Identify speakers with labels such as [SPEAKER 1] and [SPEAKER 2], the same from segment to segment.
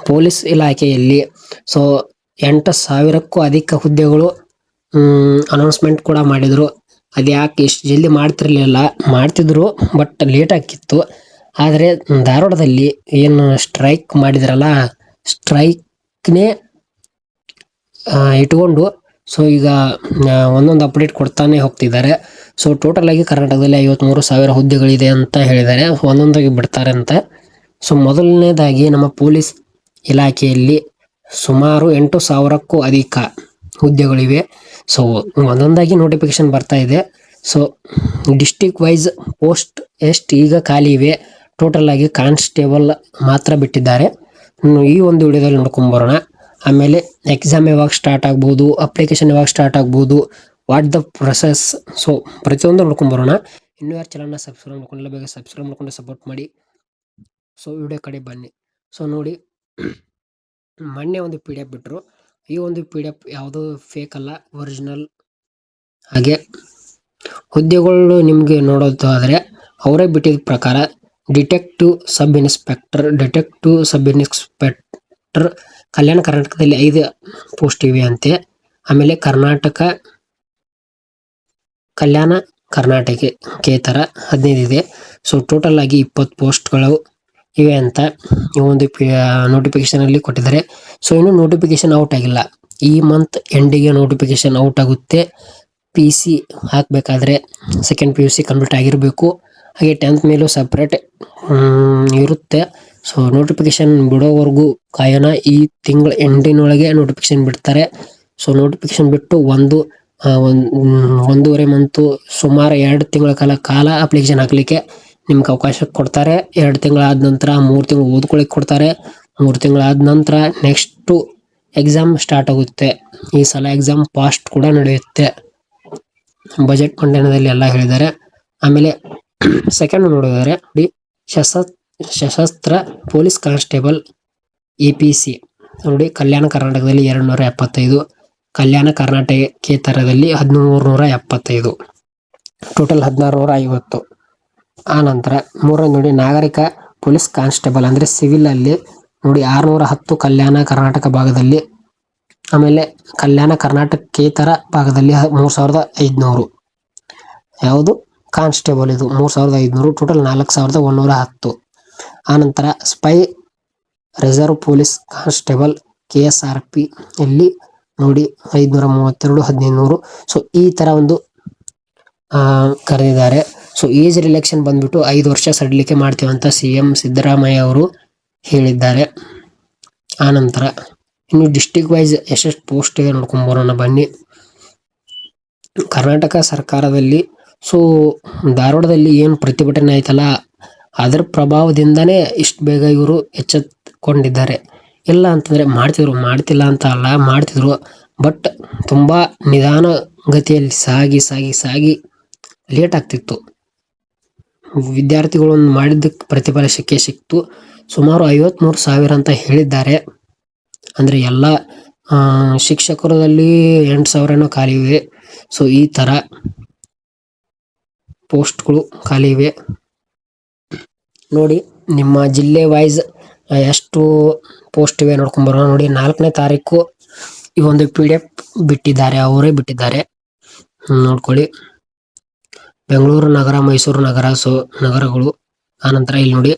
[SPEAKER 1] Police ಇಲಾಖೆಯಲ್ಲಿ so 8,000ಕ್ಕೂ ಅಧಿಕ ಹುದ್ದೆಗಳು ಅನೌನ್ಸ್ಮೆಂಟ್ ಕೂಡ ಮಾಡಿದರು. ಅದ್ಯಾಕೆ ಇಷ್ಟು ಜಲ್ದಿ ಮಾಡ್ತಿರ್ಲಿಲ್ಲ, ಮಾಡ್ತಿದ್ರು ಬಟ್ ಲೇಟ್ ಆಗಿತ್ತು. ಆದರೆ ಧಾರವಾಡದಲ್ಲಿ ಏನು ಸ್ಟ್ರೈಕ್ ಮಾಡಿದ್ರಲ್ಲ, ಸ್ಟ್ರೈಕ್ನೇ ಇಟ್ಕೊಂಡು ಸೊ ಈಗ ಒಂದೊಂದು ಅಪ್ಡೇಟ್ ಕೊಡ್ತಾನೆ ಹೋಗ್ತಿದ್ದಾರೆ. ಸೊ ಟೋಟಲ್ ಆಗಿ ಕರ್ನಾಟಕದಲ್ಲಿ 53,000 ಹುದ್ದೆಗಳಿದೆ ಅಂತ ಹೇಳಿದ್ದಾರೆ, ಒಂದೊಂದಾಗಿ ಬಿಡ್ತಾರೆ ಅಂತ. ಸೊ ಮೊದಲನೇದಾಗಿ ನಮ್ಮ ಪೊಲೀಸ್ ಇಲಾಖೆಯಲ್ಲಿ ಸುಮಾರು 8,000ಕ್ಕೂ ಅಧಿಕ ಹುದ್ದೆಗಳಿವೆ. ಸೊ ಒಂದೊಂದಾಗಿ ನೋಟಿಫಿಕೇಶನ್ ಬರ್ತಾ ಇದೆ. ಸೊ ಡಿಸ್ಟಿಕ್ ವೈಸ್ ಪೋಸ್ಟ್ ಎಷ್ಟು ಈಗ ಖಾಲಿ ಇವೆ, ಟೋಟಲ್ ಆಗಿ ಕಾನ್ಸ್ಟೇಬಲ್ ಮಾತ್ರ ಬಿಟ್ಟಿದ್ದಾರೆ. ಈ ಒಂದು ವಿಡಿಯೋದಲ್ಲಿ ನೋಡ್ಕೊಂಬರೋಣ. ಆಮೇಲೆ ಎಕ್ಸಾಮ್ ಯಾವಾಗ ಸ್ಟಾರ್ಟ್ ಆಗ್ಬೋದು, ಅಪ್ಲಿಕೇಶನ್ ಯಾವಾಗ ಸ್ಟಾರ್ಟ್ ಆಗ್ಬೋದು, ವಾಟ್ ದ ಪ್ರೊಸೆಸ್, ಸೊ ಪ್ರತಿಯೊಂದು ನೋಡ್ಕೊಂಬರೋಣ. ಇನ್ನೂ ಯಾರು ಚಾನಲ್ನ ಸಬ್ಸ್ಕ್ರೈಬ್ ಮಾಡ್ಕೊಂಡಿಲ್ಲ, ಬೇಗ ಸಬ್ಸ್ಕ್ರೈಬ್ ಮಾಡ್ಕೊಂಡು ಸಪೋರ್ಟ್ ಮಾಡಿ. ಸೊ ವಿಡಿಯೋ ಕಡೆ ಬನ್ನಿ. ಸೊ ನೋಡಿ, ಮೊನ್ನೆ ಒಂದು PDF ಬಿಟ್ಟರು. ಈ ಒಂದು PDF ಯಾವುದೋ ಫೇಕ್ ಅಲ್ಲ, ಒರಿಜಿನಲ್. ಹಾಗೆ ಹುದ್ದೆಗಳು ನಿಮಗೆ ನೋಡೋದು ಆದರೆ ಅವರೇ ಬಿಟ್ಟಿದ ಪ್ರಕಾರ ಡಿಟೆಕ್ಟಿವ್ ಸಬ್ ಇನ್ಸ್ಪೆಕ್ಟರ್ ಕಲ್ಯಾಣ ಕರ್ನಾಟಕದಲ್ಲಿ 5 ಪೋಸ್ಟ್ ಇವೆ ಅಂತೆ. ಆಮೇಲೆ ಕಲ್ಯಾಣ ಕರ್ನಾಟಕೇತರ 15 ಇದೆ. ಸೊ ಟೋಟಲ್ ಆಗಿ 20 ಪೋಸ್ಟ್ಗಳು ಇವೆ ಅಂತ ಈ ಒಂದು ನೋಟಿಫಿಕೇಶನ್ ಅಲ್ಲಿ ಕೊಟ್ಟಿದ್ದಾರೆ. ಸೊ ಇನ್ನು ನೋಟಿಫಿಕೇಶನ್ ಔಟ್ ಆಗಿಲ್ಲ, ಈ ಮಂತ್ ಎಂಡಿಗೆ ನೋಟಿಫಿಕೇಶನ್ ಔಟ್ ಆಗುತ್ತೆ. PC ಹಾಕಬೇಕಾದ್ರೆ ಸೆಕೆಂಡ್ PUC ಕಂಪ್ಲೀಟ್ ಆಗಿರಬೇಕು. ಹಾಗೆ 10th ಮೇಲೂ ಸಪ್ರೇಟ್ ಇರುತ್ತೆ. ಸೊ ನೋಟಿಫಿಕೇಶನ್ ಬಿಡೋವರೆಗೂ ಕಾಯೋಣ. ಈ ತಿಂಗಳ ಎಂಡಿನೊಳಗೆ ನೋಟಿಫಿಕೇಶನ್ ಬಿಡ್ತಾರೆ. ಸೊ ನೋಟಿಫಿಕೇಶನ್ ಬಿಟ್ಟು ಒಂದೂವರೆ ಮಂತು, ಸುಮಾರು 2 ತಿಂಗಳ ಕಾಲ ಅಪ್ಲಿಕೇಶನ್ ಹಾಕಲಿಕ್ಕೆ ನಿಮ್ಗೆ ಅವಕಾಶ ಕೊಡ್ತಾರೆ. 2 ತಿಂಗಳಾದ ನಂತರ 3 ತಿಂಗಳು ಓದ್ಕೊಳ್ಳಿಕ್ಕೆ ಕೊಡ್ತಾರೆ. 3 ತಿಂಗಳಾದ ನಂತರ ನೆಕ್ಸ್ಟು ಎಕ್ಸಾಮ್ ಸ್ಟಾರ್ಟ್ ಆಗುತ್ತೆ. ಈ ಸಲ ಎಕ್ಸಾಮ್ ಫಾಸ್ಟ್ ಕೂಡ ನಡೆಯುತ್ತೆ, ಬಜೆಟ್ ಮಂಡನೆಯಲ್ಲಿ ಎಲ್ಲ ಹೇಳಿದ್ದಾರೆ. ಆಮೇಲೆ ಸೆಕೆಂಡ್ ನೋಡಿದರೆ ಸಶಸ್ತ್ರ ಪೊಲೀಸ್ ಕಾನ್ಸ್ಟೇಬಲ್ APC ನೋಡಿ, ಕಲ್ಯಾಣ ಕರ್ನಾಟಕದಲ್ಲಿ 275, ಕಲ್ಯಾಣ ಕರ್ನಾಟಕೇತರದಲ್ಲಿ 1,375, ಟೋಟಲ್ 1,650. ಆ ನಂತರ ಮೂರನೇ ನೋಡಿ, ನಾಗರಿಕ ಪೊಲೀಸ್ ಕಾನ್ಸ್ಟೇಬಲ್ ಅಂದರೆ ಸಿವಿಲ್ ಅಲ್ಲಿ ನೋಡಿ 610 ಕಲ್ಯಾಣ ಕರ್ನಾಟಕ ಭಾಗದಲ್ಲಿ. ಆಮೇಲೆ ಕಲ್ಯಾಣ ಕರ್ನಾಟಕೇತರ ಭಾಗದಲ್ಲಿ 3,500. ಯಾವುದು ಕಾನ್ಸ್ಟೇಬಲ್ ಇದು 3,500, ಟೋಟಲ್ 4,110. ಆನಂತರ spy reserve police constable KSRP ಇಲ್ಲಿ ನೋಡಿ 532, 1,500. ಸೊ ಈ ಥರ ಒಂದು ಕರೆದಿದ್ದಾರೆ. ಸೊ ಏಜ್ ರಿಲ್ಯಾಕ್ಸೇಷನ್ ಬಂದ್ಬಿಟ್ಟು 5 ವರ್ಷ ಸಡಿಲಿಕೆ ಮಾಡ್ತೀವಂತ CM ಸಿದ್ದರಾಮಯ್ಯ ಅವರು ಹೇಳಿದ್ದಾರೆ. ಆನಂತರ ಇನ್ನು ಡಿಸ್ಟಿಕ್ ವೈಸ್ ಎಷ್ಟೆಷ್ಟು ಪೋಸ್ಟ್ ಇದೆ ನೋಡ್ಕೊಂಬರೋಣ ಬನ್ನಿ. ಕರ್ನಾಟಕ ಸರ್ಕಾರದಲ್ಲಿ ಸೊ ಧಾರವಾಡದಲ್ಲಿ ಏನು ಪ್ರತಿಭಟನೆ ಆಯ್ತಲ್ಲ, ಅದರ ಪ್ರಭಾವದಿಂದನೇ ಇಷ್ಟು ಬೇಗ ಇವರು ಎಚ್ಚೆತ್ತುಕೊಂಡಿದ್ದಾರೆ. ಇಲ್ಲ ಅಂತಂದರೆ ಮಾಡ್ತಿಲ್ಲ ಅಂತ ಅಲ್ಲ, ಮಾಡ್ತಿದ್ರು ಬಟ್ ತುಂಬ ನಿಧಾನ ಗತಿಯಲ್ಲಿ ಸಾಗಿ ಲೇಟ್ ಆಗ್ತಿತ್ತು. ವಿದ್ಯಾರ್ಥಿಗಳು ಮಾಡಿದ್ದಕ್ಕೆ ಪ್ರತಿಫಲ ಸಿಕ್ತು. ಸುಮಾರು 53,000 ಅಂತ ಹೇಳಿದ್ದಾರೆ. ಅಂದರೆ ಎಲ್ಲ ಶಿಕ್ಷಕರಲ್ಲಿ 8,000 ಖಾಲಿ ಇವೆ. ಸೊ ಈ ಥರ ಪೋಸ್ಟ್ಗಳು ಖಾಲಿ ಇವೆ ನೋಡಿ. ನಿಮ್ಮ ಜಿಲ್ಲೆ ವೈಸ್ ಎಷ್ಟು ಪೋಸ್ಟ್ ಇವೆ ನೋಡ್ಕೊಂಬರೋಣ. ನೋಡಿ, 4ನೇ ತಾರೀಕು ಈ ಒಂದು PDF ಬಿಟ್ಟಿದ್ದಾರೆ, ಅವರೇ ಬಿಟ್ಟಿದ್ದಾರೆ, ನೋಡ್ಕೊಳ್ಳಿ. ಬೆಂಗಳೂರು ನಗರ, ಮೈಸೂರು ನಗರ, ಸೊ ನಗರಗಳು. ಆನಂತರ ಇಲ್ಲಿ ನೋಡಿ,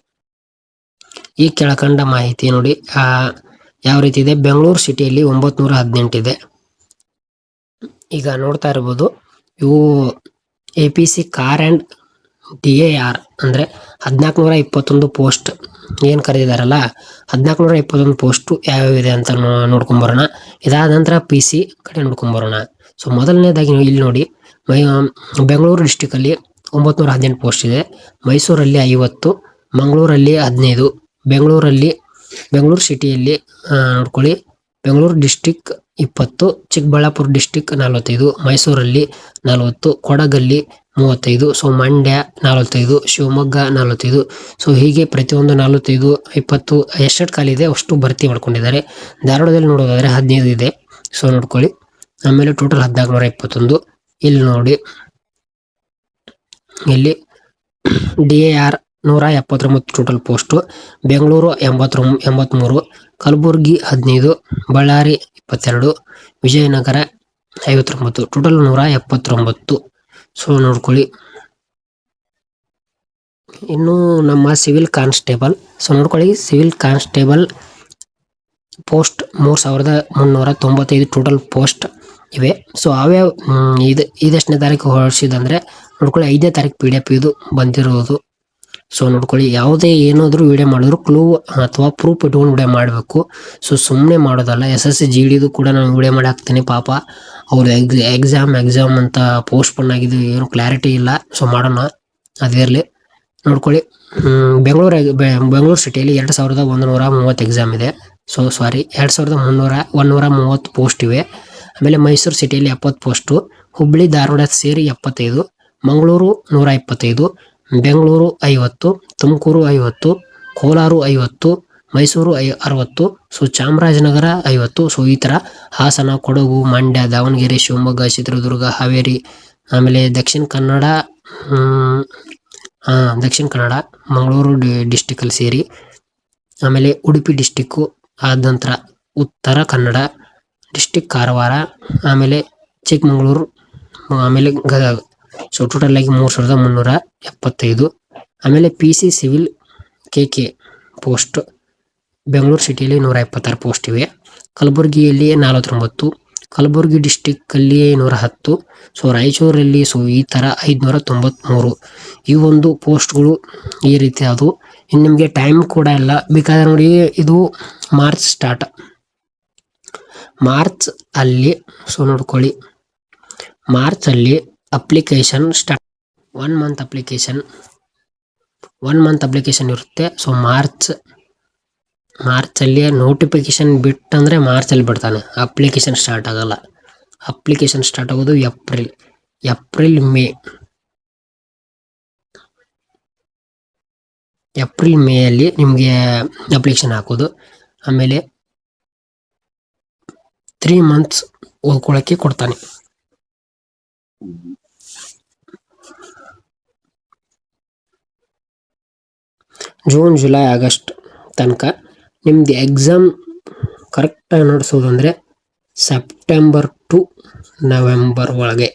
[SPEAKER 1] ಈ ಕೆಳಕಂಡ ಮಾಹಿತಿ ನೋಡಿ ಯಾವ ರೀತಿ ಇದೆ. ಬೆಂಗಳೂರು ಸಿಟಿಯಲ್ಲಿ 918 ಇದೆ. ಈಗ ನೋಡ್ತಾ ಇರ್ಬೋದು, ಇವು APC ಕಾರ್ ಆ್ಯಂಡ್ DAR ಅಂದರೆ 1,421 ಪೋಸ್ಟ್ ಏನು ಕರೆದಿದ್ದಾರಲ್ಲ, 1,421 ಪೋಸ್ಟು ಯಾವ್ಯಾವಿದೆ ಅಂತ ನೋಡ್ಕೊಂಬರೋಣ. ಇದಾದ ನಂತರ PC ಕಡೆ ನೋಡ್ಕೊಂಬರೋಣ. ಸೊ ಮೊದಲನೇದಾಗಿ ಇಲ್ಲಿ ನೋಡಿ, ಬೆಂಗಳೂರು ಡಿಸ್ಟಿಕಲ್ಲಿ 918 ಪೋಸ್ಟ್ ಇದೆ. ಮೈಸೂರಲ್ಲಿ 50, ಮಂಗಳೂರಲ್ಲಿ 15, ಬೆಂಗಳೂರು ಸಿಟಿಯಲ್ಲಿ ನೋಡ್ಕೊಳ್ಳಿ, ಬೆಂಗಳೂರು ಡಿಸ್ಟಿಕ್ 20, ಚಿಕ್ಕಬಳ್ಳಾಪುರ ಡಿಸ್ಟಿಕ್ 45, ಮೈಸೂರಲ್ಲಿ 40, ಕೊಡಗಲ್ಲಿ 35, ಸೊ ಮಂಡ್ಯ 45, ಶಿವಮೊಗ್ಗ 45. ಸೊ ಹೀಗೆ ಪ್ರತಿಯೊಂದು 45, 20 ಎಷ್ಟು ಖಾಲಿ ಇದೆ ಅಷ್ಟು ಭರ್ತಿ ಮಾಡ್ಕೊಂಡಿದ್ದಾರೆ. ಧಾರವಾಡದಲ್ಲಿ ನೋಡೋದಾದರೆ 15 ಇದೆ, ಸೊ ನೋಡ್ಕೊಳ್ಳಿ. ಆಮೇಲೆ ಟೋಟಲ್ 1,421. ಇಲ್ಲಿ ನೋಡಿ, ಇಲ್ಲಿ DAR 179 total post, Bengaluru 83, Kalaburagi 15, Ballari 22, Vijayanagara 59, total 179. So ನೋಡ್ಕೊಳ್ಳಿ. ಇನ್ನು ನಮ್ಮ ಸಿವಿಲ್ ಕಾನ್ಸ್ಟೇಬಲ್. ಸೊ ನೋಡ್ಕೊಳ್ಳಿ, civil constable post 3395 total post ಇವೆ. ಸೊ ಅವ್ಯಾವ ಇದೆಷ್ಟನೇ ತಾರೀಕು ಹೊರಡಿಸಿದಂದ್ರೆ ನೋಡ್ಕೊಳ್ಳಿ, 5ನೇ ತಾರೀಕು PDF ಇದು ಬಂದಿರೋದು. ಸೊ ನೋಡ್ಕೊಳ್ಳಿ, ಯಾವುದೇ ಏನಾದರೂ ವಿಡಿಯೋ ಮಾಡಿದ್ರು ಕ್ಲೂ ಅಥವಾ ಪ್ರೂಫ್ ಇಟ್ಕೊಂಡು ವಿಡಿಯೋ ಮಾಡಬೇಕು. ಸೊ ಸುಮ್ಮನೆ ಮಾಡೋದಲ್ಲ. SSC GDದು ಕೂಡ ನಾನು ವಿಡಿಯೋ ಮಾಡಿ ಹಾಕ್ತೀನಿ. ಪಾಪ ಅವ್ರ ಎಕ್ಸಾಮ್ ಅಂತ ಪೋಸ್ಟ್ಪೋನ್ ಆಗಿದೆ, ಏನು ಕ್ಲಾರಿಟಿ ಇಲ್ಲ. ಸೊ ಮಾಡೋಣ, ಅದಿರಲಿ. ನೋಡ್ಕೊಳ್ಳಿ, ಬೆಂಗಳೂರು ಸಿಟಿಯಲ್ಲಿ 2130 ಎಕ್ಸಾಮ್ ಇದೆ. ಸೊ ಸಾರಿ 130 ಪೋಸ್ಟ್ ಇವೆ. ಆಮೇಲೆ ಮೈಸೂರು ಸಿಟಿಯಲ್ಲಿ 70 ಪೋಸ್ಟು, ಹುಬ್ಬಳ್ಳಿ ಧಾರವಾಡ ಸೇರಿ 75, ಮಂಗಳೂರು 125, ಬೆಂಗಳೂರು 50, ತುಮಕೂರು 50, ಕೋಲಾರ 50, ಮೈಸೂರು 60, ಸೊ ಚಾಮರಾಜನಗರ 50. ಸೊ ಈ ಥರ ಹಾಸನ, ಕೊಡಗು, ಮಂಡ್ಯ, ದಾವಣಗೆರೆ, ಶಿವಮೊಗ್ಗ, ಚಿತ್ರದುರ್ಗ, ಹಾವೇರಿ, ಆಮೇಲೆ ದಕ್ಷಿಣ ಕನ್ನಡ, ಮಂಗಳೂರು ಡಿಸ್ಟಿಕಲ್ಲಿ ಸೇರಿ, ಆಮೇಲೆ ಉಡುಪಿ ಡಿಸ್ಟಿಕ್ಕು, ಆದ ನಂತರ ಉತ್ತರ ಕನ್ನಡ ಡಿಸ್ಟಿಕ್, ಕಾರವಾರ, ಆಮೇಲೆ ಚಿಕ್ಕಮಗಳೂರು, ಆಮೇಲೆ ಗದಗ. ಸೊ ಟೋಟಲ್ ಆಗಿ 3375. ಆಮೇಲೆ PC civil KK post Bengaluru ಸಿಟಿಯಲ್ಲಿ 126 ಪೋಸ್ಟ್ ಇವೆ. ಕಲಬುರಗಿಯಲ್ಲಿ 49, ಕಲಬುರಗಿ ಡಿಸ್ಟಿಕ್ಕಲ್ಲಿ 110, ಸೊ ರಾಯಚೂರಲ್ಲಿ ಸೊ ಈ ಥರ 593. ಈ ಒಂದು ಪೋಸ್ಟ್ಗಳು ಈ ರೀತಿ ಅದು. ಇನ್ನು ನಿಮಗೆ ಟೈಮ್ ಕೂಡ ಇಲ್ಲ, ಬೇಕಾದ್ರೆ ನೋಡಿ, ಇದು ಮಾರ್ಚ್ ಅಲ್ಲಿ. ಸೊ ನೋಡ್ಕೊಳ್ಳಿ, ಮಾರ್ಚಲ್ಲಿ ಅಪ್ಲಿಕೇಶನ್ ಸ್ಟಾರ್ಟ್, 1 ಮಂತ್ ಅಪ್ಲಿಕೇಶನ್ ಇರುತ್ತೆ. ಸೊ ಮಾರ್ಚಲ್ಲಿ ನೋಟಿಫಿಕೇಶನ್ ಬಿಟ್ಟಂದ್ರೆ ಮಾರ್ಚಲ್ಲಿ ಬಿಡ್ತಾನೆ. ಅಪ್ಲಿಕೇಶನ್ ಸ್ಟಾರ್ಟ್ ಆಗಲ್ಲ. ಅಪ್ಲಿಕೇಶನ್ ಸ್ಟಾರ್ಟ್ ಆಗೋದು ಏಪ್ರಿಲ್ ಮೇಯಲ್ಲಿ ನಿಮಗೆ ಅಪ್ಲಿಕೇಶನ್ ಹಾಕೋದು. ಆಮೇಲೆ 3 ಮಂತ್ಸ್ ಓದ್ಕೊಳ್ಳೋಕ್ಕೆ ಕೊಡ್ತಾನೆ. ಜೂನ್, ಜುಲೈ, ಆಗಸ್ಟ್ ತನಕ ನಿಮ್ದು ಎಕ್ಸಾಮ್ ಕರೆಕ್ಟಾಗಿ ನಡೆಸೋದಂದರೆ ಸೆಪ್ಟೆಂಬರ್ ಟು ನವೆಂಬರ್ ಒಳಗೆ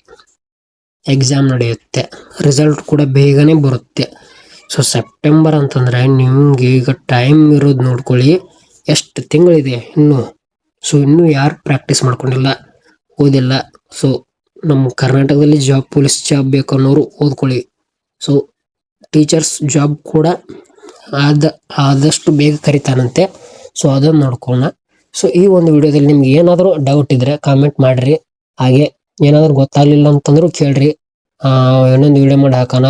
[SPEAKER 1] ಎಕ್ಸಾಮ್ ನಡೆಯುತ್ತೆ. ರಿಸಲ್ಟ್ ಕೂಡ ಬೇಗನೆ ಬರುತ್ತೆ. ಸೊ ಸೆಪ್ಟೆಂಬರ್ ಅಂತಂದರೆ ನಿಮಗೆ ಈಗ ಟೈಮ್ ಇರೋದು ನೋಡ್ಕೊಳ್ಳಿ, ಎಷ್ಟು ತಿಂಗಳಿದೆ ಇನ್ನು. ಸೊ ಇನ್ನೂ ಯಾರು ಪ್ರಾಕ್ಟೀಸ್ ಮಾಡ್ಕೊಂಡಿಲ್ಲ, ಓದಿಲ್ಲ, ಸೊ ನಮ್ಮ ಕರ್ನಾಟಕದಲ್ಲಿ ಪೊಲೀಸ್ ಜಾಬ್ ಬೇಕು ಅನ್ನೋರು ಓದ್ಕೊಳ್ಳಿ. ಸೊ ಟೀಚರ್ಸ್ ಜಾಬ್ ಕೂಡ ಆದಷ್ಟು ಬೇಗ ಕರಿತಾನಂತೆ. ಸೊ ಅದನ್ನು ನೋಡ್ಕೊಳ್ಳೋಣ. ಸೊ ಈ ಒಂದು ವಿಡಿಯೋದಲ್ಲಿ ನಿಮ್ಗೆ ಏನಾದರೂ ಡೌಟ್ ಇದ್ರೆ ಕಾಮೆಂಟ್ ಮಾಡಿರಿ. ಹಾಗೆ ಏನಾದರೂ ಗೊತ್ತಾಗಲಿಲ್ಲ ಅಂತಂದ್ರೂ ಕೇಳ್ರಿ, ಇನ್ನೊಂದು ವಿಡಿಯೋ ಮಾಡಿ ಹಾಕೋಣ.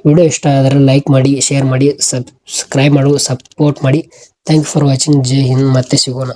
[SPEAKER 1] ವಿಡಿಯೋ ಇಷ್ಟ ಆದರೆ ಲೈಕ್ ಮಾಡಿ, ಶೇರ್ ಮಾಡಿ, ಸಬ್ಸ್ಕ್ರೈಬ್ ಮಾಡು, ಸಪೋರ್ಟ್ ಮಾಡಿ. Thank you for watching. Jai Hind. ಮತ್ತೆ ಸಿಗೋಣ.